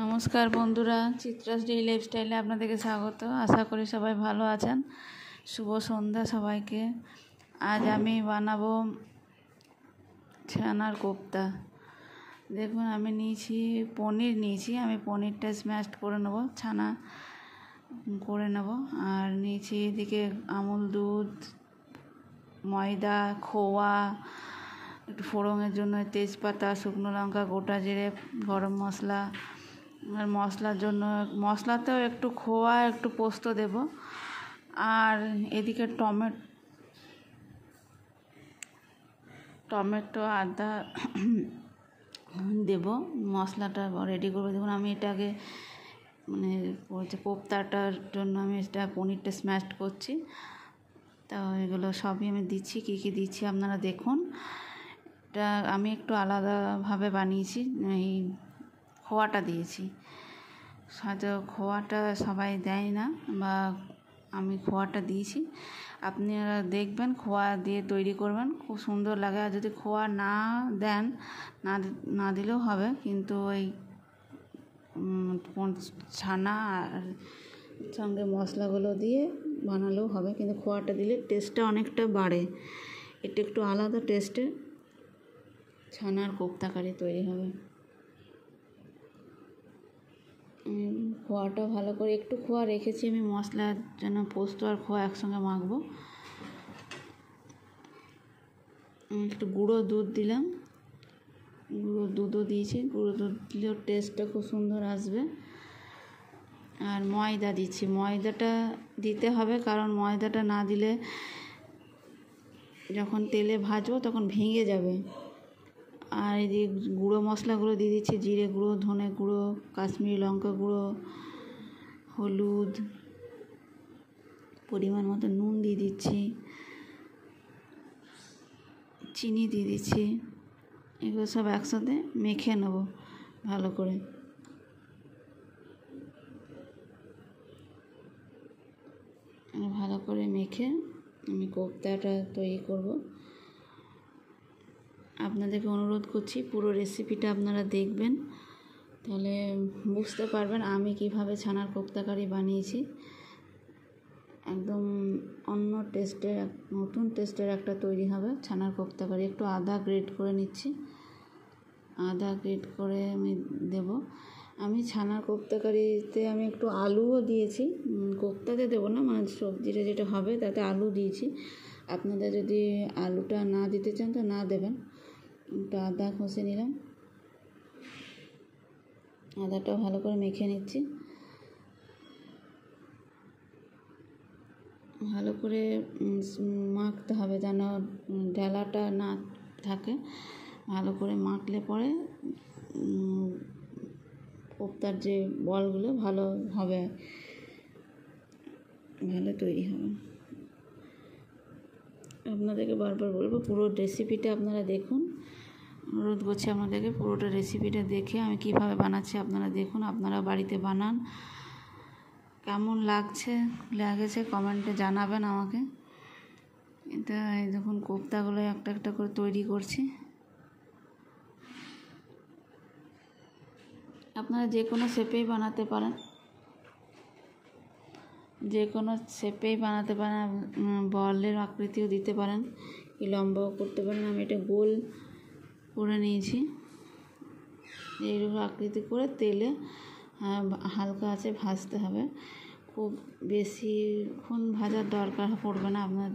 নমস্কার বন্ধুরা, চিত্রাস ডেইলি লাইফস্টাইলে আপনাদেরকে স্বাগত। আশা করি সবাই ভালো আছেন। শুভ সন্ধ্যা সবাইকে। আজ আমি বানাবো ছানার কোপ্তা। দেখুন, আমি পনির নিয়েছি। আমি পনিরটা স্ম্যাশড করে নেব, ছানা করে নেব। আর নিয়েছি এদিকে আমুল দুধ, ময়দা, খোয়া, একটু ফোড়নের জন্য তেজপাতা, শুকনো লঙ্কা, গোটা জিরে, গরম মশলা। আর মশলার জন্য মশলাতেও একটু খোয়া, একটু পোস্ত দেব। আর এদিকে টমেটো আদা দেব। মশলাটা রেডি করে দেবো। আমি এটাকে কোপ্তাটার জন্য আমি এটা পনিরটা স্ম্যাশড করছি। তা এগুলো সবই আমি দিচ্ছি। কী কী দিচ্ছি আপনারা দেখুন। এটা আমি একটু আলাদাভাবে বানিয়েছি। এই খোয়াটা দিয়েছি। হয়তো খোয়াটা সবাই দেয় না, বা আমি খোয়াটা দিয়েছি। আপনারা দেখবেন, খোয়া দিয়ে তৈরি করবেন, খুব সুন্দর লাগে। আর যদি খোয়া না দেন, না দিলেও হবে, কিন্তু ওই ছানা আর সঙ্গে মশলাগুলো দিয়ে বানালেও হবে, কিন্তু খোয়াটা দিলে টেস্টটা অনেকটা বাড়ে। এটা একটু আলাদা টেস্টে ছানার কোপ্তাকারি তৈরি হবে। খোয়াটা ভালো করে একটু খোয়া রেখেছি আমি মশলার জন্য। পোস্ত আর খোয়া একসঙ্গে মাখবো। একটু গুঁড়ো দুধ দিলাম, গুঁড়ো দুধও দিয়েছি। গুঁড়ো দুধ দিলেও টেস্টটা খুব সুন্দর আসবে। আর ময়দা দিচ্ছি। ময়দাটা দিতে হবে, কারণ ময়দাটা না দিলে যখন তেলে ভাজবো তখন ভেঙে যাবে। আর এই যে গুঁড়ো মশলাগুলো দিয়ে দিচ্ছি, জিরে গুঁড়ো, ধনে গুঁড়ো, কাশ্মীরি লঙ্কা গুঁড়ো, হলুদ, পরিমাণ মতো নুন দিয়ে দিচ্ছি, চিনি দিয়ে দিচ্ছি। এগুলো সব একসাথে মেখে নেব ভালো করে। ভালো করে মেখে আমি কোপ্তাটা তৈরি করব। আপনাদেরকে অনুরোধ করছি, পুরো রেসিপিটা আপনারা দেখবেন, তাহলে বুঝতে পারবেন আমি কিভাবে ছানার কোপ্তাকারি বানিয়েছি। একদম অন্য টেস্টের, নতুন টেস্টের একটা তৈরি হবে ছানার কোপ্তাকারি। একটু আদা গ্রেট করে নিচ্ছি। আদা গ্রেট করে আমি দেব। আমি ছানার কোপ্তাকারিতে আমি একটু আলুও দিয়েছি। কোপ্তাতে দেবো না, সবজিটা যেটা হবে তাতে আলু দিয়েছি। আপনারা যদি আলুটা না দিতে চান তো না দেবেন। একটু আদা ঘষে নিলাম। আদাটাও ভালো করে মেখে নিচ্ছি। ভালো করে মাখতে হবে, যেন ঢেলাটা না থাকে। ভালো করে মাখলে পরে কোপ্তার যে বলগুলো ভালো হবে, ভালো তৈরি হবে। আপনাদেরকে বারবার বলবো, পুরো রেসিপিটা আপনারা দেখুন। অনুরোধ করছি আপনাদেরকে, পুরোটা রেসিপিটা দেখে আমি কিভাবে বানাচ্ছি আপনারা দেখুন। আপনারা বাড়িতে বানান। কেমন লেগেছে কমেন্টে জানাবেন আমাকে। এটা এই দেখুন, কোপ্তাগুলো একটা একটা করে তৈরি করছি। আপনারা যে কোনো শেপেই বানাতে পারেন, বলের আকৃতিও দিতে পারেন, কি লম্বাও করতে পারেন। আমি এটা গোল করে নিয়েছি। এইরকম আকৃতি করে তেলে হালকা আছে ভাজতে হবে। খুব বেশিক্ষণ ভাজার দরকার পড়বে না আপনার।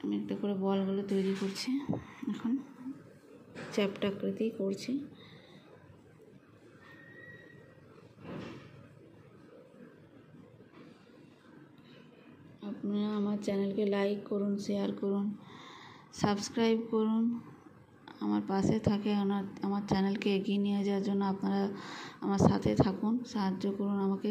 আমি একটা করে বলগুলো তৈরি করছি। এখন চ্যাপ্টা আকৃতি করছি। আপনারা আমার চ্যানেলকে লাইক করুন, শেয়ার করুন, সাবস্ক্রাইব করুন। আমার পাশে থাকে, আমার চ্যানেলকে এগিয়ে নিয়ে যাওয়ার জন্য আপনারা আমার সাথে থাকুন, সাহায্য করুন আমাকে।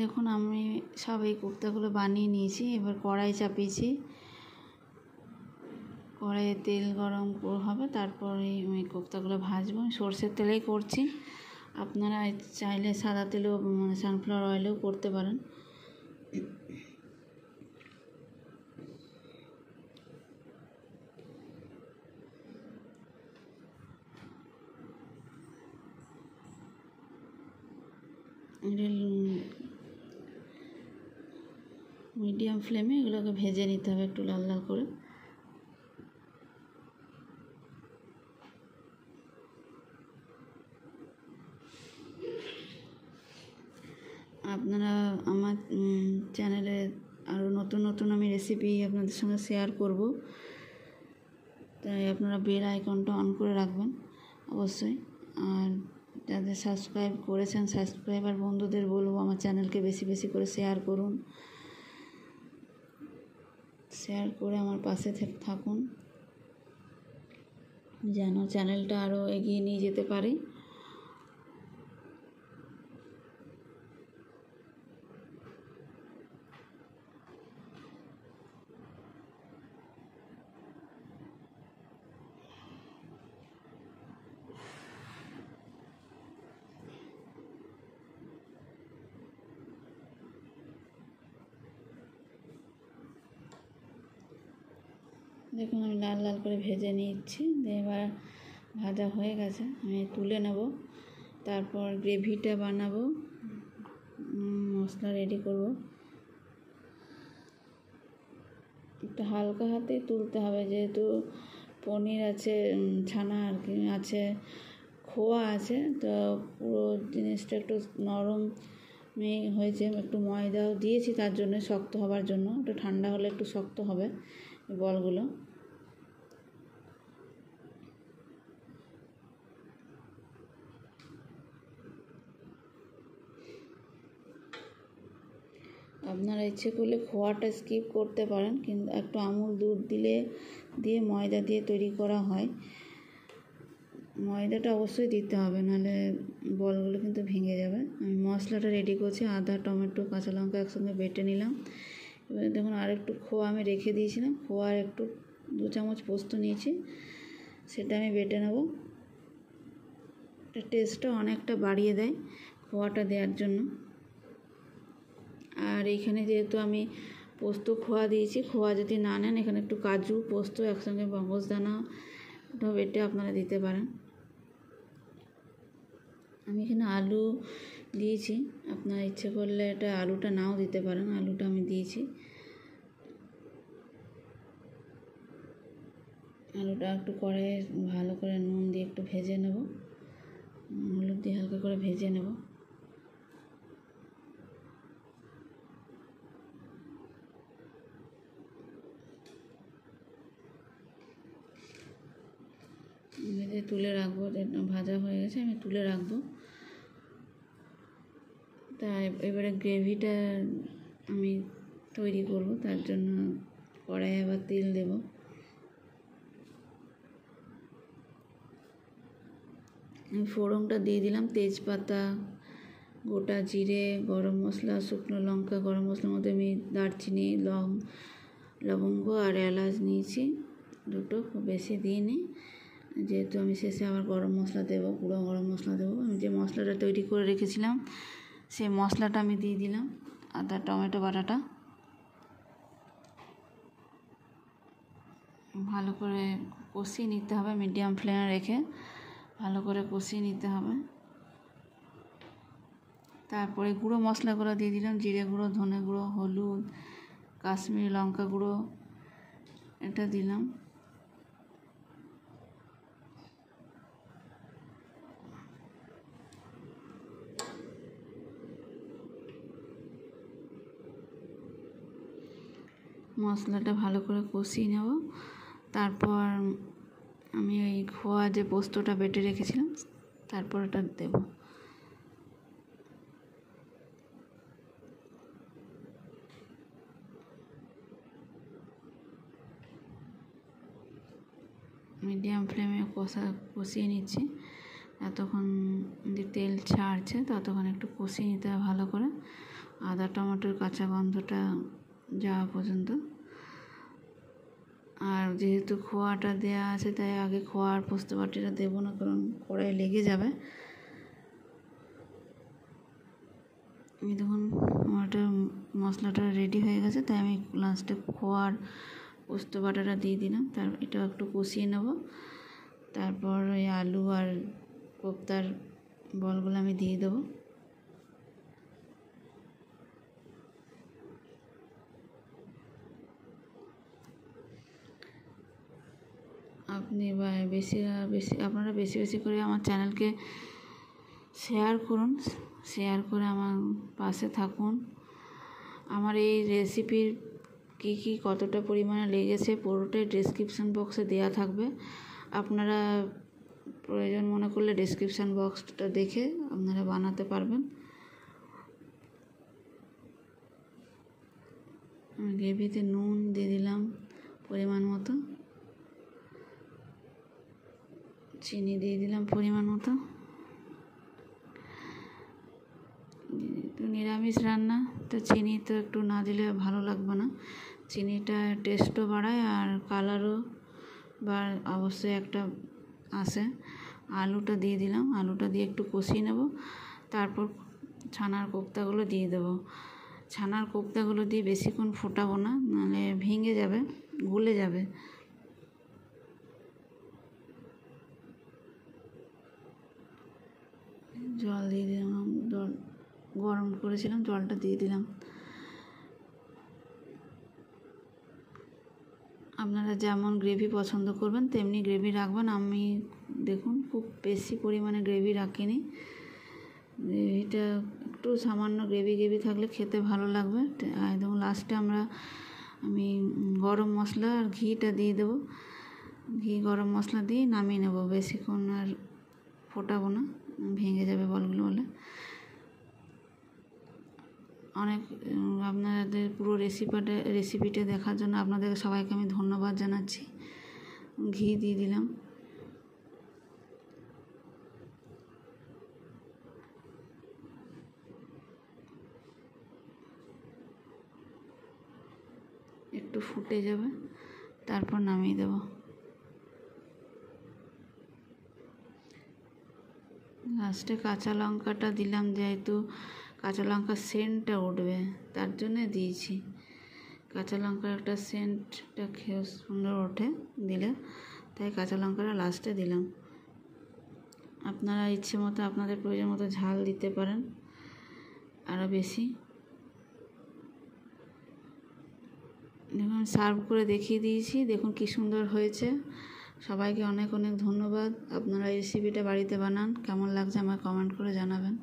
দেখুন, আমি সব এই কোপ্তাগুলো বানিয়ে নিয়েছি। এবার কড়াই চাপিয়েছি। কড়াইয়ে তেল গরম হবে, তারপরে আমি কোপ্তাগুলো ভাজবো। সর্ষের তেলেই করছি। আপনারা চাইলে সাদা তেলেও, সানফ্লাওয়ার অয়েলেও করতে পারেন। মিডিয়াম ফ্লেমে এগুলোকে ভেজে নিতে হবে একটু লাল লাল করে। আপনারা আমার চ্যানেলে আরও নতুন নতুন আমি রেসিপি আপনাদের সঙ্গে শেয়ার করব, তাই আপনারা বেল আইকনটা অন করে রাখবেন অবশ্যই। আর যাদের সাবস্ক্রাইব করেছেন, সাবস্ক্রাইবার বন্ধুদের বলবো আমার চ্যানেলকে বেশি বেশি করে শেয়ার করুন, শেয়ার করে আমার পাশে থাকুন যেন চ্যানেলটা আরও এগিয়ে নিয়ে যেতে পারি। দেখুন আমি লাল লাল করে ভেজে নিচ্ছি, এবার ভাজা হয়ে গেছে, আমি তুলে নেব। তারপর গ্রেভিটা বানাবো, মশলা রেডি করব। একটু হালকা হাতে তুলতে হবে, যেহেতু পনির আছে, ছানা আর কি আছে, খোয়া আছে, তো পুরো জিনিসটা একটু নরম হয়েছে। একটু ময়দাও দিয়েছি তার জন্য, শক্ত হবার জন্য। একটু ঠান্ডা হলে একটু শক্ত হবে বলগুলো। আপনারা ইচ্ছে করলে খোয়াটা স্কিপ করতে পারেন, কিন্তু একটু আমুল দুধ দিয়ে ময়দা দিয়ে তৈরি করা হয়। ময়দাটা অবশ্যই দিতে হবে, নাহলে বলগুলো কিন্তু ভেঙে যাবে। আমি মশলাটা রেডি করছি, আদা, টমেটো, কাঁচা লঙ্কা একসঙ্গে বেটে নিলাম। এবার দেখুন আর একটু খোয়া আমি রেখে দিয়েছিলাম, খোয়ার একটু 2 চামচ পোস্ত নিয়েছি, সেটা আমি বেটে নেব। টেস্টটা অনেকটা বাড়িয়ে দেয় খোয়াটা দেওয়ার জন্য। আর এইখানে যেহেতু আমি পোস্ত খোয়া দিয়েছি, খোয়া যদি না নেন এখানে একটু কাজু, পোস্ত একসঙ্গে মগজদানা বেটে আপনারা দিতে পারেন। আমি এখানে আলু দিয়েছি, আপনারা ইচ্ছে করলে এটা আলুটা নাও দিতে পারেন, আলুটা আমি দিয়েছি। আলুটা একটু কড়াইয়ে ভালো করে নুন দিয়ে একটু ভেজে নেব, হলুদ দিয়ে হালকা করে ভেজে নেব। ভেজে তুলে রাখবো, ভাজা হয়ে গেছে, আমি তুলে রাখবো। তাই এবারে গ্রেভিটা আমি তৈরি করব, তার জন্য কড়াইয়ে আবার তেল দেব। আমি ফোড়নটা দিয়ে দিলাম, তেজপাতা, গোটা জিরে, গরম মশলা, শুকনো লঙ্কা, গরম মশলার মধ্যে আমি দারচিনি, লবঙ্গ আর এলাচ নিয়েছি 2টো, খুব বেশি দিইনি, যেহেতু আমি শেষে আবার গরম মশলা দেবো, গুঁড়ো গরম মশলা দেবো। আমি যে মশলাটা তৈরি করে রেখেছিলাম সেই মশলাটা আমি দিয়ে দিলাম, আদা টমেটো বাটাটা ভালো করে কষিয়ে নিতে হবে, মিডিয়াম ফ্লেমে রেখে ভালো করে কষিয়ে নিতে হবে। তারপরে গুঁড়ো মশলাগুলো দিয়ে দিলাম, জিরে গুঁড়ো, ধনে গুঁড়ো, হলুদ, কাশ্মীরি লঙ্কা গুঁড়ো, এটা দিলাম। মশলাটা ভালো করে কষিয়ে নেব। তারপর আমি ওই খোয়া যে পোস্তটা বেটে রেখেছিলাম তারপর ওটা দেব। মিডিয়াম ফ্লেমে কষিয়ে নিচ্ছি, এতক্ষণ যে তেল ছাড়ছে ততক্ষণ একটু কষিয়ে নিতে হবে ভালো করে, আদা টমেটোর কাঁচা গন্ধটা যাওয়া পর্যন্ত। আর যেহেতু খোয়াটা দেওয়া আছে তাই আগে খোয়ার পোস্ত বাটিটা দেবো না, কারণ কড়াই লেগে যাবে। এই দেখুন আমারটা মশলাটা রেডি হয়ে গেছে, তাই আমি লাস্টে খোয়ার পোস্ত বাটাটা দিয়ে দিলাম। এটা একটু কষিয়ে নেব। তারপর ওই আলু আর কোপ্তার বলগুলো আমি দিয়ে দেবো। বেশি বেশি আপনারা বেশি বেশি করে আমার চ্যানেলকে শেয়ার করুন, শেয়ার করে আমার পাশে থাকুন। আমার এই রেসিপির কী কতটা পরিমাণে লেগেছে পুরোটাই ডেসক্রিপশান বক্সে দেওয়া থাকবে। আপনারা প্রয়োজন মনে করলে ডেসক্রিপশান বক্সটা দেখে আপনারা বানাতে পারবেন। গ্রেভিতে নুন দিয়ে দিলাম পরিমাণ মতো, চিনি দিয়ে দিলাম পরিমাণ মতো। তো নিরামিষ রান্না তো চিনি তো একটু না দিলে ভালো লাগবে না। চিনিটা টেস্টও বাড়ায় আর কালারও বা অবশ্যই একটা আসে। আলুটা দিয়ে দিলাম, আলুটা দিয়ে একটু কষিয়ে নেব, তারপর ছানার কোপ্তাগুলো দিয়ে দেবো। ছানার কোপ্তাগুলো দিয়ে বেশিক্ষণ ফোটাবো না, নাহলে ভেঙে যাবে, গলে যাবে। জল দিয়ে দিলাম, জল গরম করেছিলাম, জলটা দিয়ে দিলাম। আপনারা যেমন গ্রেভি পছন্দ করবেন তেমনি গ্রেভি রাখবেন। আমি দেখুন খুব বেশি পরিমাণে গ্রেভি রাখিনি। গ্রেভিটা একটু সামান্য গ্রেভি থাকলে খেতে ভালো লাগবে। একদম লাস্টে আমি গরম মশলা আর ঘিটা দিয়ে দেবো। গরম মশলা দিয়ে নামিয়ে নেব, বেশিক্ষণ আর ফোটাবো না, ভেঙে যাবে বলগুলো বলে। অনেক আপনাদের পুরো রেসিপিটা দেখার জন্য আপনাদের সবাইকে আমি ধন্যবাদ জানাচ্ছি। ঘি দিয়ে দিলাম, একটু ফুটে যাবে, তারপর নামিয়ে দেব। লাস্টে কাঁচা লঙ্কাটা দিলাম, যেহেতু কাঁচা লঙ্কার সেন্টটা উঠবে তার জন্যে দিয়েছি। কাঁচা লঙ্কার একটা সেন্টটা খেয়ে সুন্দর ওঠে দিলে, তাই কাঁচা লঙ্কাটা লাস্টে দিলাম। আপনারা ইচ্ছে মতো আপনাদের প্রয়োজন মতো ঝাল দিতে পারেন আরও বেশি। দেখুন সার্ভ করে দেখিয়ে দিয়েছি, দেখুন কী সুন্দর হয়েছে। সবাইকে অনেক অনেক ধন্যবাদ। আপনারা এই রেসিপিটা বাড়িতে বানান, কেমন লাগছে আমায় কমেন্ট করে জানাবেন।